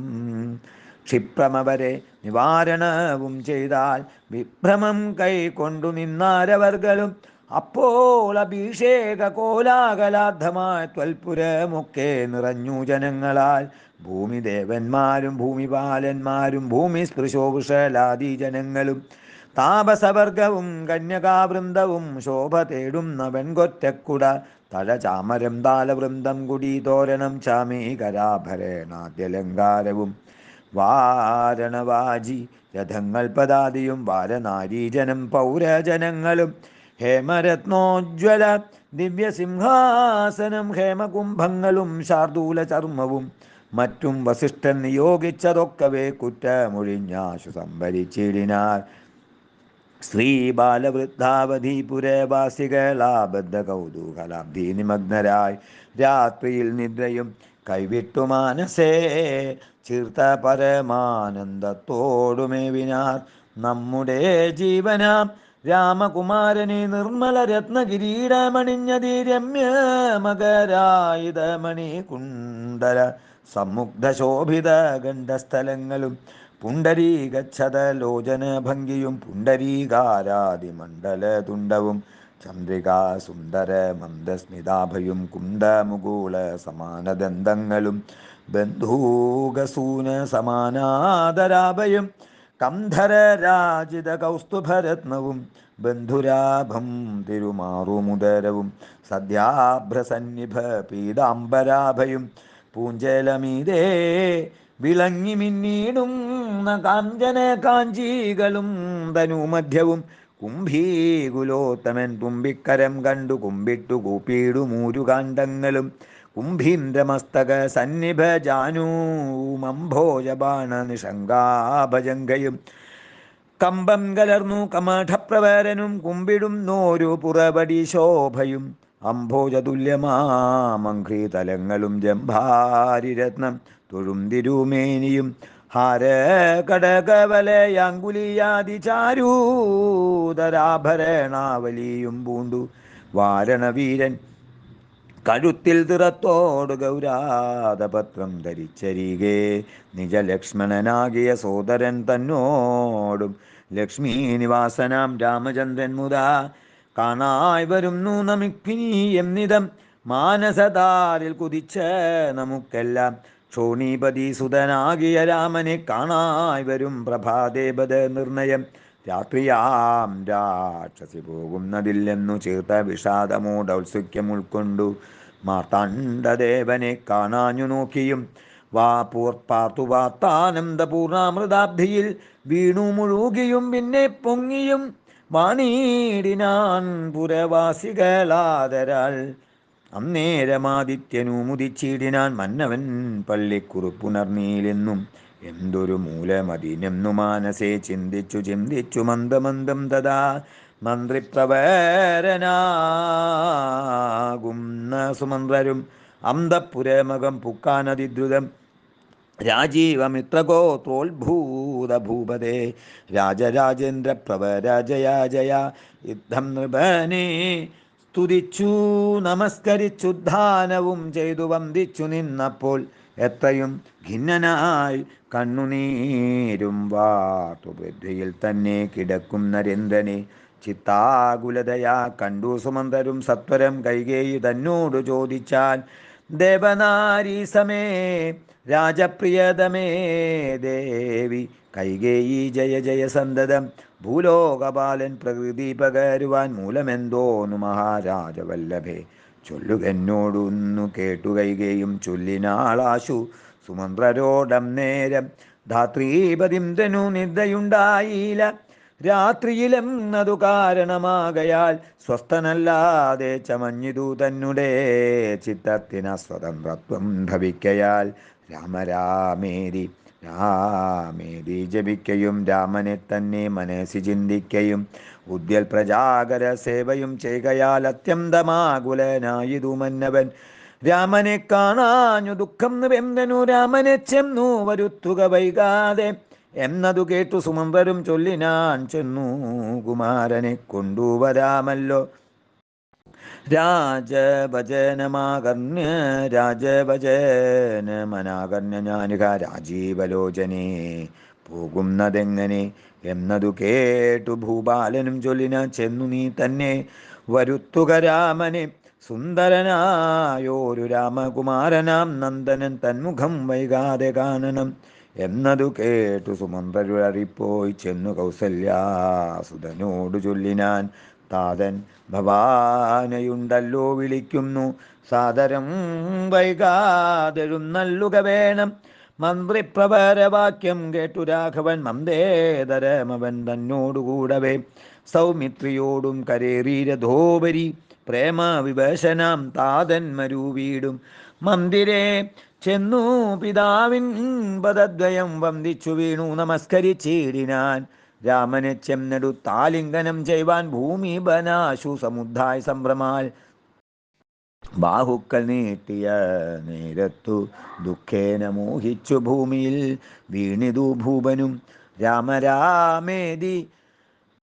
ക്ഷിപ്രമവരെ നിവാരണവും ചെയ്താൽ വിഭ്രമം കൈക്കൊണ്ടു നിന്നാരവർകളും. അപ്പോൾ അഭിഷേക കോലാഹലാർദ്ധമായ ത്വൽപുരമൊക്കെ നിറഞ്ഞു ജനങ്ങളാൽ. ഭൂമിദേവന്മാരും ഭൂമിപാലന്മാരും ഭൂമിസ്പൃശോകുശലാദി ജനങ്ങളും താപസവർഗവും കന്യകാവൃന്ദവും ശോഭ തേടുന്ന വെൺകൊറ്റക്കുട തഴചാമരം താലവൃന്ദം കുടി തോരണം ചാമീകരാഭരണാദ്യലങ്കാരവും വാരണവാജി രഥങ്ങൾ പദാതിയും വാരനാരീജനം പൗരജനങ്ങളും ഹേമരത്നോജ്വല ദിവ്യസിംഹാസനം ഹേമകുംഭങ്ങളും ശാർദൂല ചർമ്മവും മറ്റും വസിഷ്ഠൻ നിയോഗിച്ചതൊക്കവേ കുറ്റമൊഴിഞ്ഞാശു സംഭരിച്ചിടിനാർ. സ്ത്രീ ബാലവൃദ്ധാവധി പുരവാസികളാബദ്ധ കൗതൂഹലാബ്ധി നിമഗ്നരായി രാത്രിയിൽ നിദ്രയും കൈവിട്ടു മാനസേ ചീർത്ത പരമാനന്ദത്തോടുമേവിനാർ. നമ്മുടെ ജീവനാം രാമകുമാരനെ നിർമ്മല രത്നകിരീടമണിഞ്ഞതി രമ്യ മകരായുധമണി കുണ്ടല സമുഗ്ധ ശോഭിത ഗണ്ഡസ്ഥലങ്ങളും പുണ്ടരീകച്ഛതലോചന ഭംഗിയും പുണ്ടരീകാരാദിമണ്ഡല തുണ്ടവും ചന്ദ്രികാ സുന്ദര മന്ദസ്മിതാഭയും കുണ്ടമുകൂള സമാനദന്തങ്ങളും ബന്ധൂകസൂന സമാനാദരാഭയും കന്ധരരാജിത കൗസ്തുഭരത്നവും ബന്ധുരാഭം തിരുമാറുമുദരവും സദ്യാഭ്രസന്നിഭ പീതാംബരാഭയും പൂഞ്ചലമീതേ വിളങ്ങി മിന്നീടും കാഞ്ചന കാഞ്ചികളും തനുമധ്യവും കുംഭീകുലോത്തമൻ തുമ്പിക്കരം കണ്ടു കുമ്പിട്ടു കൂപ്പിയിടുമൂരുകാണ്ഡങ്ങളും കുംഭീന്ദ്രമസ്തക സന്നിഭ ജാനൂമംഭോജബാണ നിഷങ്കാഭജങ്കയും കമ്പം കലർന്നു കമഠപ്രവരനും കുമ്പിടും നോരു പുറപടി ശോഭയും അംഭോജതുല്യമാമംഘ്രീതലങ്ങളും ജംഭാരിരത്നം തൊഴും തിരുമേനിയും ഹാര കടകവലയാങ്കുലിയാദി ചാരൂതരാഭരണാവലിയും പൂണ്ടു വാരണവീരൻ കഴുത്തിൽ തിറത്തോട് ഗൗരാതപത്രം ധരിച്ചരികെ നിജലക്ഷ്മണനാകിയ സോദരൻ തന്നോടും ലക്ഷ്മീ നിവാസനാം രാമചന്ദ്രൻ മുതാ കാണായി വരുന്നു നമിക്കിനി എന്നിതം മാനസതാരിൽ കുതിച്ച നമുക്കെല്ലാം ക്ഷോണീപതി സുതനാകിയ രാമനെ കാണായി വരും പ്രഭാദേപത നിർണയം രാത്രിയാം രാക്ഷസി പോകുന്നതില്ലെന്നു ചേർത്ത വിഷാദമോടൗത്സുക്യം ഉൾക്കൊണ്ടു മാർത്താണ്ഡദേവനെ കാണാഞ്ഞു നോക്കിയും പാർത്തു വാർത്താനന്ദപൂർണാമൃതാബ്ധിയിൽ വീണു മുഴുകിയും പിന്നെ പൊങ്ങിയും വാണീടിനാൻ പുരവാസികളാദരാൽ. അന്നേരമാദിത്യനു മുദിച്ചിടിനാൻ മന്നവൻ പള്ളിക്കുറുപ്പുണർന്നീലെന്നും എന്തൊരു മൂലമതിനെന്നു മാനസേ ചിന്തിച്ചു ചിന്തിച്ചു മന്ദമന്ദം തഥാ മന്ത്രിപ്രവരനാകുന്ന സുമന്ത്രരും അന്തഃപുരമകം പുക്കാനതിദ്രുതം രാജീവമിത്രഗോത്രോത്ഭൂത ഭൂപതേ രാജരാജേന്ദ്ര പ്രവര ജയ ജയ. യുദ്ധം നൃപനെ സ്തുതിച്ചു നമസ്കരിച്ചുദ്ധാനവും ചെയ്തു വന്ദിച്ചു നിന്നപ്പോൾ എത്രയും ഖിന്നനായി കണ്ണുനീരും വാർത്തു പൃഥ്വിയിൽ തന്നെ കിടക്കും നരേന്ദ്രനെ ചിത്താകുലതയാ കണ്ടു സുമന്തരും സത്വരം കൈകേയി തന്നോട് ചോദിച്ചാൽ, ദേവനാരീസമേ രാജപ്രിയതമേ ദേവി കൈകേയി ജയ ജയ സന്തതം, ഭൂലോകപാലൻ പ്രകൃതി പകരുവാൻ മൂലമെന്തോന്നു മഹാരാജവല്ലഭേ, ചൊല്ലുകെന്നോടൊന്നു കേട്ടു കൈകേയും ചൊല്ലിനാളാശു സുമന്ത്രരോടം നേരം. ധാത്രീപതിംധനു നിദ്രയുണ്ടായില്ല രാത്രിയിലെന്നതു കാരണമാകയാൽ, സ്വസ്ഥനല്ലാതെ ചമഞ്ഞിതു തന്നുടെ ചിത്തത്തിന സ്വതന്ത്രത്വം ഭവിക്കയാൽ, രാമരാമേരി രാമേരി ജപിക്കയും രാമനെ തന്നെ മനസ്സി ചിന്തിക്കയും ഉദ്യൽ പ്രജാകര സേവയും ചെയ്കയാൽ അത്യന്തമാകുലനായിതു മന്നവൻ. രാമനെ കാണാഞ്ഞു ദുഃഖം നിബന്ധനു രാമനെ ചെന്നു വരുത്തുക വൈകാതെ എന്നതു കേട്ടു സുമന്ത്രരും ചൊല്ലിനാൻ, ചെന്നു കുമാരനെ കൊണ്ടുവരാമല്ലോ. രാജഭജനമനാകർണ്യ ഞാനുക രാജീവലോചനെ പോകുന്നതെങ്ങനെ എന്നതു കേട്ടു ഭൂപാലനും ചൊല്ലിനാൻ, ചെന്നു നീ തന്നെ വരുത്തുക രാമനെ, സുന്ദരനായോരു രാമകുമാരനാം നന്ദനൻ തന്മുഖം വൈകാതെ കാണണം എന്നതു കേട്ടു സുമന്ത്രരറിപ്പോയി ചെന്നു കൗസല്യാസുതനോടു ചൊല്ലിനാൻ, താതൻ ഭവാനയുണ്ടല്ലോ വിളിക്കുന്നു, സാദരം വൈകാതെഴുന്നള്ളുക വേണം. മന്ത്രിപ്രവരവാക്യം കേട്ടു രാഘവൻ മന്ദേതരമവൻ തന്നോടുകൂടവേ, സൗമിത്രിയോടും കരേറിരഥോപരി പ്രേമവിവശനാം താതൻ മരുവീടും മന്ദിരേ ചെന്നു പിതാവിൻ പദദ്വയം വന്ദിച്ചു വീണു നമസ്കരിച്ചിടിനാൻ. രാമനെ ചെന്നെടുത്താലിംഗനം ചെയ്വാൻ ഭൂമി ബനാശു സമുദ്ധായ സംഭ്രമാൽ, ബാഹുക്കൾ നീട്ടിയ നേരത്തു ദുഃഖേന മോഹിച്ചു ഭൂമിയിൽ വീണിതു ഭൂപനും. രാമരാമേതി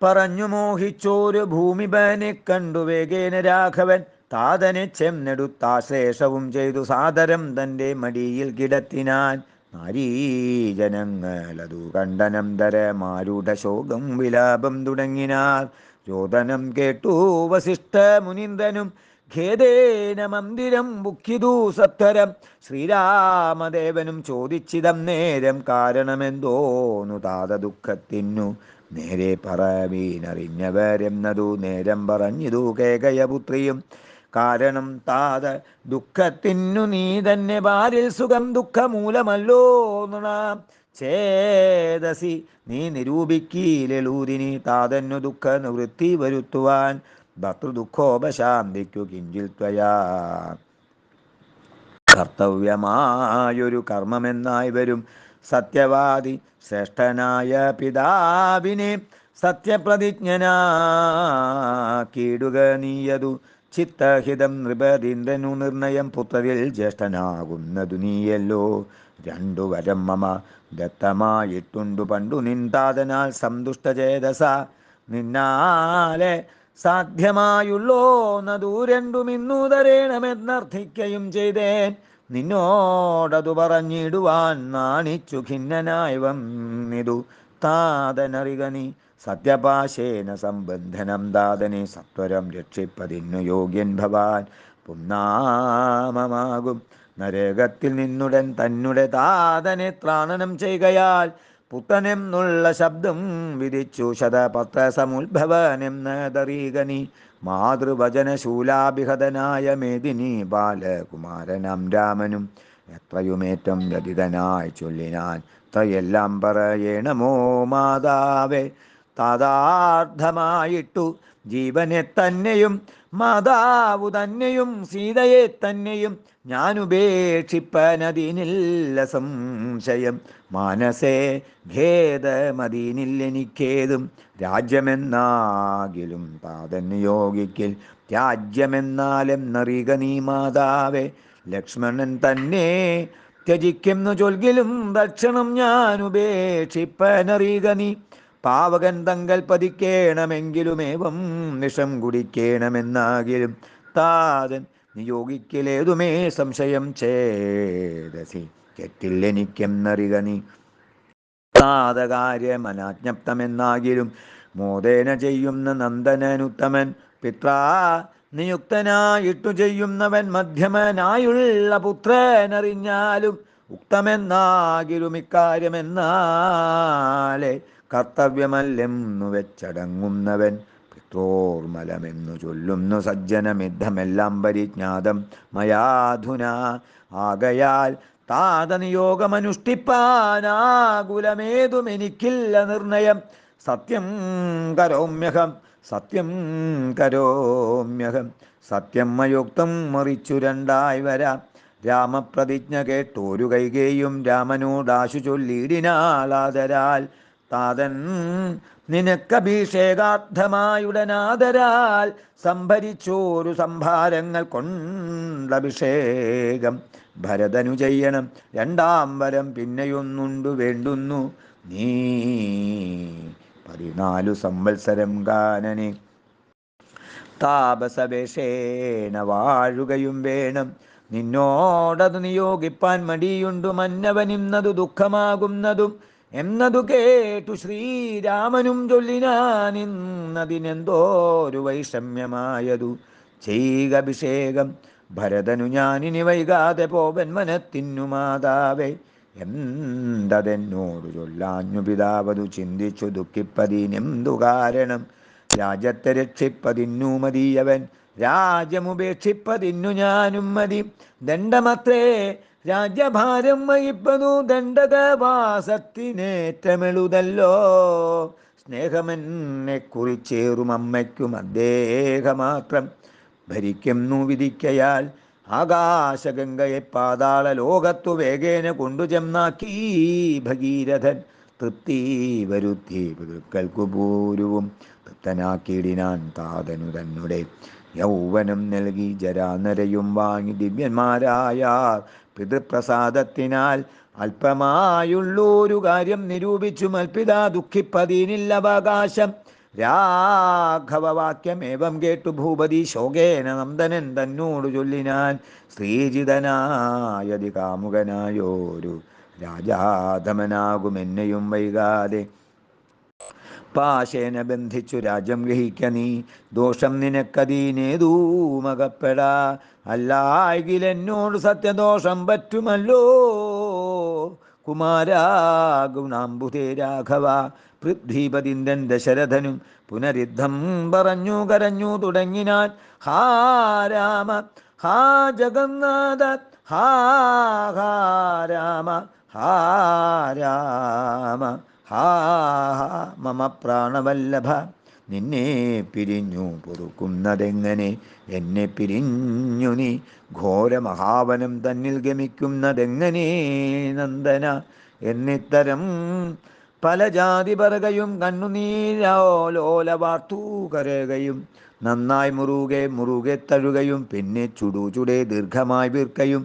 പറഞ്ഞു മോഹിച്ചോരു ഭൂമിപനെ കണ്ടു വേഗേന രാഘവൻ, താതനെ ചെന്നെടുത്താശ്ലേഷവും ചെയ്തു സാദരം തൻ്റെ മടിയിൽ കിടത്തിനാൻ. നാരീജനങ്ങളതു കണ്ടനന്തരമാരുടെ ശോകം വിലാപം തുടങ്ങിനാർ. രോദനം കേട്ടു വസിഷ്ഠ മുനീന്ദ്രനും ഖേദേന മന്ദിരം ബുക്കിതു സത്വരം. ശ്രീരാമദേവനും ചോദിച്ചിതം നേരം കാരണമെന്തോന്നു താത ദുഃഖത്തിനു, നേരെ പറവീനറിഞ്ഞവരെന്നതു നേരം പറഞ്ഞിതു കേകയപുത്രിയും. കാരണം താത ദുഃഖത്തിനു നീ തന്നെ പാരിൽ സുഖം ദുഃഖമൂലമല്ലോ നാം ചേതസി നീ നിരൂപിക്കീലൂതിനി, താതന്നു ദുഃഖ നിവൃത്തി വരുത്തുവാൻ ഭർത്തൃദുഃഖോപശാന്തിക്കു കിഞ്ചിൽ ത്വയാ കർത്തവ്യമായൊരു കർമ്മമെന്നായി വരും. സത്യവാദി ശ്രേഷ്ഠനായ പിതാവിനെ സത്യപ്രതിജ്ഞനാക്കിയിടുക നീയതു ചിത്തഹിതം നൃപതീന്ദ്രനു നിർണയം, പുത്രരിൽ ജ്യേഷ്ഠനാകുന്നതു നീയല്ലോ. രണ്ടു വരം മമ ദത്തമായിട്ടുണ്ടു പണ്ടു നിന്താതനാൽ സന്തുഷ്ടചേതസ, നിന്നാലെ സാധ്യമായുള്ളോ നതു രണ്ടുമിന്നു തരേണമെന്നർത്ഥിക്കയും ചെയ്തേൻ. നിന്നോടതു പറഞ്ഞിടുവാൻ നാണിച്ചു ഖിന്നനായി വന്നിതു താതനറിക നീ, സത്യപാശേന സംബന്ധനം താതനെ സത്വരം രക്ഷിപ്പതിന്നു യോഗ്യൻ ഭവാൻ. പുന്നാമമാകും നരകത്തിൽ നിന്നുടൻ തന്നെ താതനെ ത്രാണനം ചെയ്കയാൽ, പുത്തനെന്നുള്ള ശബ്ദം വിധിച്ചു ശതപത്രസമുദ്ഭവനെന്നതറിക നീ. മാതൃവചനശൂലാഭിഹതനായ മേദിനി ബാലകുമാരനാം രാമനും എത്രയുമേറ്റം വ്യതിതനായി ചൊല്ലിനാൻ, ത്രയെല്ലാം പറയണമോ മാതാവേ. താതാർത്ഥമായിട്ടു ജീവനെ തന്നെയും മാതാവു തന്നെയും സീതയെ തന്നെയും ഞാനുപേക്ഷിപ്പനതിനില്ല സംശയം. മാനസേ ഖേദമതിനില്ലെനിക്കേതും, രാജ്യമെന്നാകിലും താതൻ യോഗിക്കിൽ ത്യാജ്യമെന്നാലെന്നറിക നീ മാതാവേ. ലക്ഷ്മണൻ തന്നെ ത്യജിക്കുന്നു ചൊൽകിലും തക്ഷണം ഞാനുപേക്ഷിപ്പനറിക നീ. പാവകൻ തങ്കൽ പതിക്കേണമെങ്കിലുമേവം വിഷം കുടിക്കേണമെന്നാകിലും താതൻ നിയോഗിക്കലേതുമേ സംശയം ചേതസി കെട്ടില്ലെനിക്കെന്നറിക നീ. നാദകാര്യമനാജ്ഞപ്തമെന്നാകിലും മോദേന ചെയ്യുന്ന നന്ദനനുത്തമൻ. പിത്രാ നിയുക്തനായിട്ടു ചെയ്യുന്നവൻ മധ്യമനായുള്ള പുത്രനറിഞ്ഞാലും ഉക്തമെന്നാകിലും ഇക്കാര്യമെന്നാലേ കർത്തവ്യമല്ലെന്നു വെച്ചടങ്ങുന്നവൻ. പിത്രോർമലമെന്നു ചൊല്ലുന്നു സജ്ജനമിദ്ധമെല്ലാം പരിജ്ഞാതം മയാധുന. ആകയാൽ താതനിയോഗമനുഷ്ഠിപ്പാനാകുലമേതുമെനിക്കില്ല നിർണയം. സത്യം കരോമ്യഹം സത്യം കരോമ്യഹം. സത്യം മയുക്തം മറിച്ചു രണ്ടായി വരാം. രാമപ്രതിജ്ഞ കേട്ടോരു കൈകേയും രാമനോടാശു ചൊല്ലിയിടിനാളാദരാൽ. താതൻ നിനക്കഭിഷേകാർത്ഥമായുടനാദരാൽ സംഭരിച്ചോരു സംഭാരങ്ങൾ കൊണ്ടഭിഷേകം ഭരതനു ചെയ്യണം. രണ്ടാം വരം പിന്നെയൊന്നുണ്ടു വേണ്ടുന്നു നീ 14 സംവത്സരം കാനനെ. താപസവേഷേണ വാഴുകയും വേണം. നിന്നോടതു നിയോഗിപ്പാൻ മടിയുണ്ടു മന്നവനിന്നതു ദുഃഖമാകുന്നതും എന്നതു കേട്ടു ശ്രീരാമനും ചൊല്ലിനാനിന്നതിനെന്തോരു വൈഷമ്യമായതു. ചെയ്യുക അഭിഷേകം ഭരതനു ഞാനിനി വൈകാതെ പോവൻ മനത്തിന്നു മാതാവേ. എന്തതെന്നോടു ചൊല്ലാഞ്ഞു പിതാവതു ചിന്തിച്ചു ദുഃഖിപ്പതിനെന്തു കാരണം. രാജ്യത്തെ രക്ഷിപ്പതിന്നു മതിയവൻ രാജ്യമുപേക്ഷിപ്പതിന്നു ഞാനും മതി. ദണ്ഡമത്രേ രാജ്യഭാരം വഹിപ്പതു ദണ്ഡകവാസത്തിനേറ്റമെളുതല്ലോ. സ്നേഹമെന്നെ കുറിച്ചേറും അമ്മയ്ക്കും അദ്ദേഹമാത്രം ഭരിക്കുന്നു വിധിക്കയാൽ. ആകാശഗംഗയെ പാതാള ലോകത്തു വേഗേന കൊണ്ടു ചെന്നാക്കീ ഭഗീരഥൻ. തൃപ്തി വരുത്തി പിതൃക്കൾക്കു പൂരുവും തൃപ്തനാക്കിയിടിനാൻ താതനു തന്നെ. യൗവനം നൽകി ജരാനരയും വാങ്ങി ദിവ്യന്മാരായ പിതൃപ്രസാദത്തിനാൽ അല്പമായുള്ളൊരു കാര്യം നിരൂപിച്ചു മൽപിത ദുഃഖിപ്പതിനില്ലവകാശം. രാഘവവാക്യമേവം കേട്ടു ഭൂപതി ശോകേന നന്ദനൻ തന്നോടു ചൊല്ലിനാൻ. ശ്രീജിതനായതി കാമുകനായോരു രാജാധമനാകുമെന്നെയും വൈകാതെ പാശേന ബന്ധിച്ചു രാജ്യം ഗ്രഹിക്ക നീ. ദോഷം നിനക്കതീനേതൂമകപ്പെടാ. അല്ലായെങ്കിലെന്നോട് സത്യദോഷം പറ്റുമല്ലോ. കുമാരാ ഗുണാംബുധേ രാഘവ. പൃഥ്വീപതിന്ദൻ ദശരഥനും പുനരുദ്ധം പറഞ്ഞു കരഞ്ഞു തുടങ്ങിനാൻ. ഹാ രാമ ഹാ ജഗന്നാഥ ഹാ ഹാ രാമ ഹാ രാമ ഹാ മമ പ്രാണവല്ലഭ. നിന്നെ പിരിഞ്ഞു പൊറുക്കുന്നതെങ്ങനെ. എന്നെ പിരിഞ്ഞു നീ ഘോരമഹാവനം തന്നിൽ ഗമിക്കുന്നതെങ്ങനെ നന്ദന. എന്നിത്തരം പല ജാതി പറകയും കണ്ണുനീരോലോല കരകയും നന്നായി മുറുകെ തഴുകയും പിന്നെ ചുടേ ദീർഘമായി വീർക്കയും.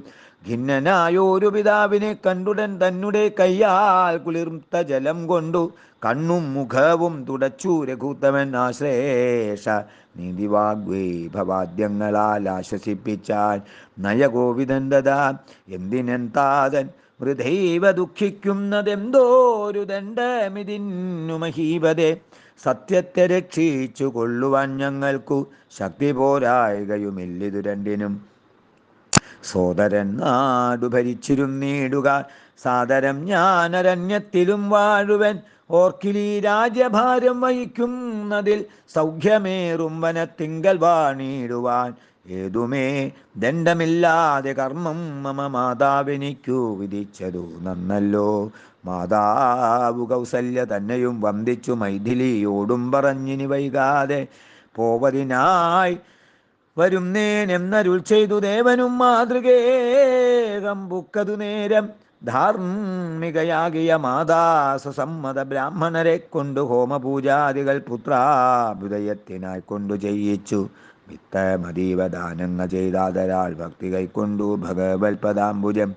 ഖിന്നനായോരു പിതാവിനെ കണ്ടുടൻ തന്നെ കയ്യാൽ കുളിർത്ത ജലം കൊണ്ടു കണ്ണും മുഖവും തുടച്ചു രഘുത്തമൻ. ആശ്ലേഷ നീതിവാഗ്വൈഭവാദ്യങ്ങളാൽ ആശ്വസിപ്പിച്ചാൽ നയഗോവിന്ദൻ ദദാ. എന്തിനെന്താതൻ വൃഥൈവ ദുഃഖിക്കുന്നതെന്തോരു ദണ്ഡമിതിന്നു മഹീപതേ. സത്യത്തെ രക്ഷിച്ചു കൊള്ളുവാൻ ഞങ്ങൾക്കു ശക്തി പോരായകയുമില്ലിതു രണ്ടിനും. സോദരൻ നാടു ഭരിച്ചിരുന്നീടുക സാദരം ഞാനരണ്യത്തിലും വാഴുവൻ. ഓർക്കിലീ രാജ്യഭാരം വഹിക്കുന്നതിൽ സൗഖ്യമേറും വനത്തിങ്കൽ വാണിടുവാൻ. ഏതുമേ ദണ്ഡമില്ലാതെ കർമ്മം മമ മാതാവെനിക്കു വിധിച്ചതു നന്നല്ലോ. മാതാവു കൗസല്യ തന്നെയും വന്ദിച്ചു മൈഥിലിയോടും പറഞ്ഞിനി വൈകാതെ പോവതിനായി വരുന്നേനെന്നരുൾ ചെയ്തു ദേവനും മാതൃകേകം ബുക്കതു നേരം. ധാർമ്മികയാകിയ മാതാ സുസമ്മത ബ്രാഹ്മണരെ കൊണ്ടു ഹോമപൂജാദികൾ പുത്രാഭ്യുദയത്തിനായി കൊണ്ടു ചെയ്യിച്ചു. വിത്തമതീവദാനങ്ങൾ ചെയ്താതരാൾ ഭക്തി കൈക്കൊണ്ടു ഭഗവത്പദാംബുജം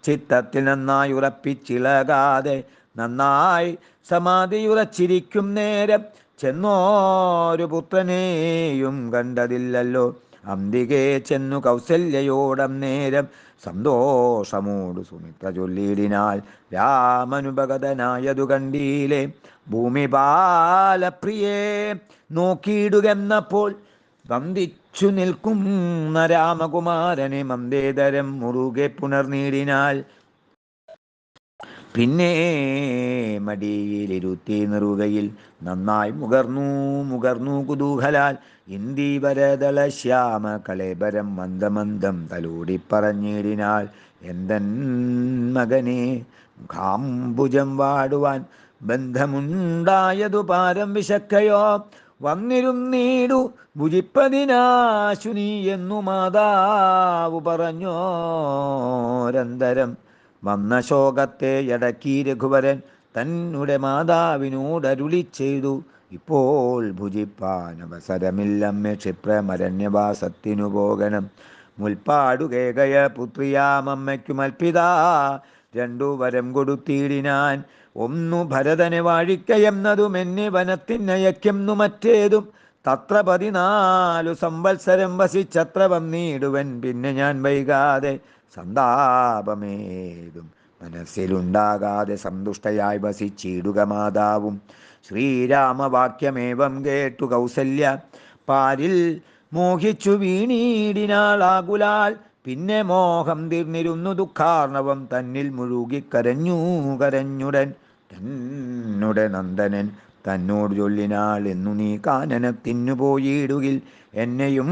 ചിത്തത്തിൽ നന്നായി ഉറപ്പിച്ചിളകാതെ. നന്നായി സമാധിയുറച്ചിരിക്കും നേരം ചെന്നോരു പുത്രനെയും കണ്ടതില്ലല്ലോ. അന്തികെ ചെന്നു കൗസല്യയോടന്നേരം സന്തോഷമോടു സുമിത്ര ചൊല്ലിയിടിനാൾ. രാമനുപഗതനായതു കണ്ടീലെ ഭൂമിപാലപ്രിയേ, നോക്കിയിടുകെന്നപ്പോൾ വന്ദിച്ചു നിൽക്കുന്ന രാമകുമാരനെ മന്ദേതരം മുറുകെ പുണർനീടിനാൾ. പിന്നെ മടിയിലിരുത്തി നിറുകയിൽ നന്നായി മുകർന്നു കുതൂഹലാൽ ഇന്ദീവരദള ശ്യാമ കളേബരം മന്ദമന്ദം തലോടി പറഞ്ഞിടിനാൾ. എന്തൻ മകനെ മുഖാംബുജം വാടുവാൻ ബന്ധമുണ്ടായതു പാരം വിശക്കയോ, വന്നിരുന്നീടു ഭുജിപ്പതിനാശു നീ എന്നു മാതാവു പറഞ്ഞോരന്തരം. വന്ന ശോകത്തെ അടക്കി രഘുവരൻ തന്നെ മാതാവിനോടരുളി ചെയ്തു. ഇപ്പോൾ ഭുജിപ്പാൻ അവസരമില്ലമ്മേ, ക്ഷിപ്രമരണ്യവാസത്തിനു പോകണം. മുൽപ്പാടു കേകയ പുത്രിയാമമ്മയ്ക്കു മൽപിതാ രണ്ടു വരം കൊടുത്തിടിനാൻ. ഒന്നു ഭരതനെ വാഴിക്കയെന്നതും എന്നെ വനത്തിനയക്കെന്നു മറ്റേതും. തത്ര 14 സംവത്സരം വസിച്ചത്ര വന്നിടുവൻ പിന്നെ ഞാൻ വൈകാതെ. സന്താപമേതും മനസ്സിലുണ്ടാകാതെ സന്തുഷ്ടയായി വസിച്ചിടുക മാതാവും. ശ്രീരാമവാക്യമേവം കേട്ടു കൗസല്യ പാരിൽ മോഹിച്ചു വീണീടിനാളാകുലാൽ. പിന്നെ മോഹം തീർന്നിരുന്നു ദുഃഖാർണവം തന്നിൽ കരഞ്ഞുടൻ. തന്നെ നന്ദനൻ തന്നോട് ചൊല്ലിനാൾ, എന്നു നീ കാനനത്തിനു പോയിടുകിൽ എന്നെയും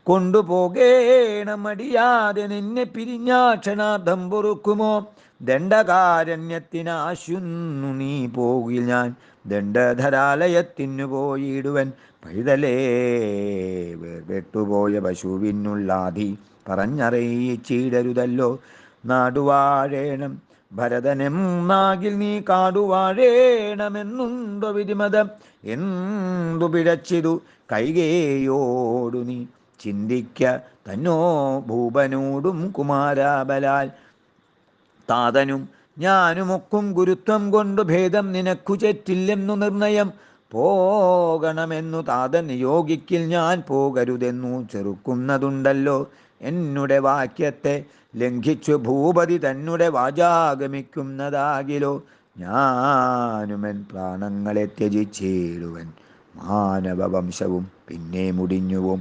കൊണ്ടുപോകേണമടിയാതെ. നിന്നെ പിരിഞ്ഞാ ക്ഷണാർത്ഥം പൊറുക്കുമോ? ദണ്ഡകാരണ്യത്തിനാശുന്നു നീ പോകിൽ ഞാൻ ദണ്ഡധരാലയത്തിനു പോയിടുവൻ. പൈതലേ വെട്ടുപോയ പശുവിനുള്ളാധി പറഞ്ഞറിയിച്ചിടരുതല്ലോ. നാടുവാഴേണം ഭരതനെന്നാകിൽ നീ കാടുവാഴേണമെന്നുണ്ടോ വിധിമതം? എന്തു പിഴച്ചിതു കൈകേയോടു നീ ചിന്തിക്ക തന്നോ ഭൂപനോടും കുമാരാബലാൽ. താതനും ഞാനുമൊക്കും ഗുരുത്വം കൊണ്ടു ഭേദം നിനക്കു ചെറ്റില്ലെന്നു നിർണയം. പോകണമെന്നു താതൻ യോഗിക്കിൽ ഞാൻ പോകരുതെന്നു ചെറുക്കുന്നതുണ്ടല്ലോ. എന്നുടെ വാക്യത്തെ ലംഘിച്ചു ഭൂപതി തന്നെ വാചാഗമിക്കുന്നതാകിലോ. ഞാനുമൻ പ്രാണങ്ങളെ ത്യജിച്ചിടുവൻ മാനവവംശവും പിന്നെ മുടിഞ്ഞുവും.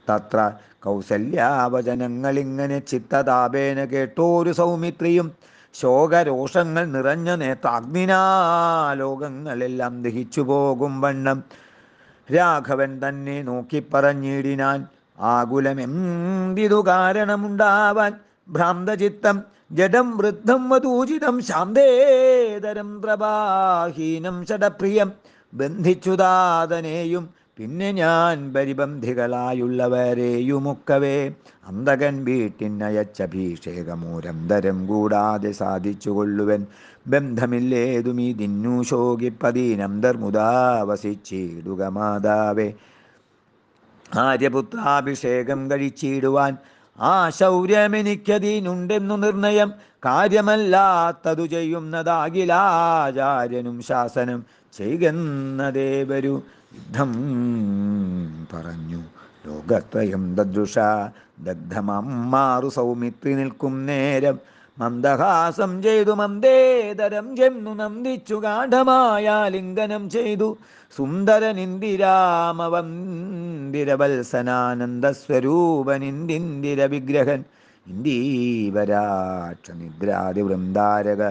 തത്ര കൗസല്യാവചനങ്ങളിങ്ങനെ ചിത്തതാപേന കേട്ടോരു സൗമിത്രിയും ശോകരോഷങ്ങൾ നിറഞ്ഞ നേത്രാഗ്നിനാലോകങ്ങളെല്ലാം ദഹിച്ചു പോകും വണ്ണം രാഘവൻ തന്നെ നോക്കി പറഞ്ഞിടിനാൻ. ആകുലമെന്തിതു കാരണമുണ്ടാവാൻ ഭ്രാന്തചിത്തം ജഡം വൃദ്ധം വധൂചിതം ശാന്തേതരം പ്രഭാഹീനം ഷടപ്രിയം. ബന്ധിച്ചുതാതനെയും പിന്നെ ഞാൻ പരിബന്ധികളായുള്ളവരെയുമൊക്കവേ അന്തകൻ വീട്ടിനയച്ചഭിഷേകമൂരന്തരം കൂടാതെ സാധിച്ചു കൊള്ളുവൻ. ബന്ധമില്ലേതുമീ ദിന്നു ശോകിപ്പതീനന്തർമുദാ വസിച്ചിടുക മാതാവേ. ആര്യപുത്രാഭിഷേകം കഴിച്ചിടുവാൻ ആ ശൗര്യമെനിക്കതീനുണ്ടെന്നു നിർണയം. കാര്യമല്ലാത്തതു ചെയ്യുന്നതാകിലാചാര്യനും ശാസനം ചെയ്യുന്നതേവരു. യുദ്ധം പറഞ്ഞു ലോകത്രയം ദദൃഷ ദഗ്ധമാറു സൗമിത്രി നിൽക്കും നേരം. മന്ദഹാസം ചെയ്തു മന്ദേതരം ചെന്നു നന്ദിച്ചു ഗാഠമായ ലിംഗനം ചെയ്തു. സുന്ദരനിന്ദിരാമവന്ദിരവത്സനാനന്ദസ്വരൂപനിന്ദിര വിഗ്രഹൻ. ഇന്ദീവരാക്ഷ നിദ്രാതി വൃന്ദാരക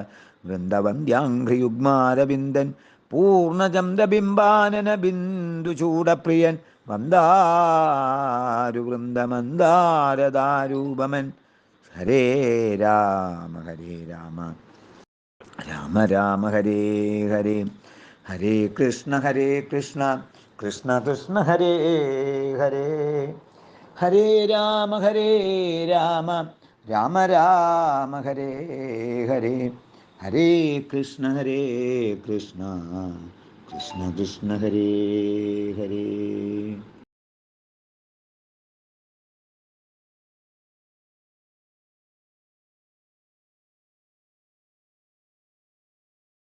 വൃന്ദവന്ദ്യാഘ്രിയുഗ്മാരവിന്ദൻ. പൂർണ്ണചന്ദ്രബിംബാനന ബിന്ദുചൂടപ്രിയൻ. മന്ദാരു വൃന്ദമന്ദാരദാരൂപമൻ. ഹരേ രാമ രാമ രാമ ഹരേ ഹരേ. ഹരേ കൃഷ്ണ കൃഷ്ണ കൃഷ്ണ ഹരേ ഹരേ. ഹരേ രാമ രാമ രാമ ഹരേ ഹരേ. ഹരേ കൃഷ്ണ കൃഷ്ണ കൃഷ്ണ ഹരേ ഹരേ.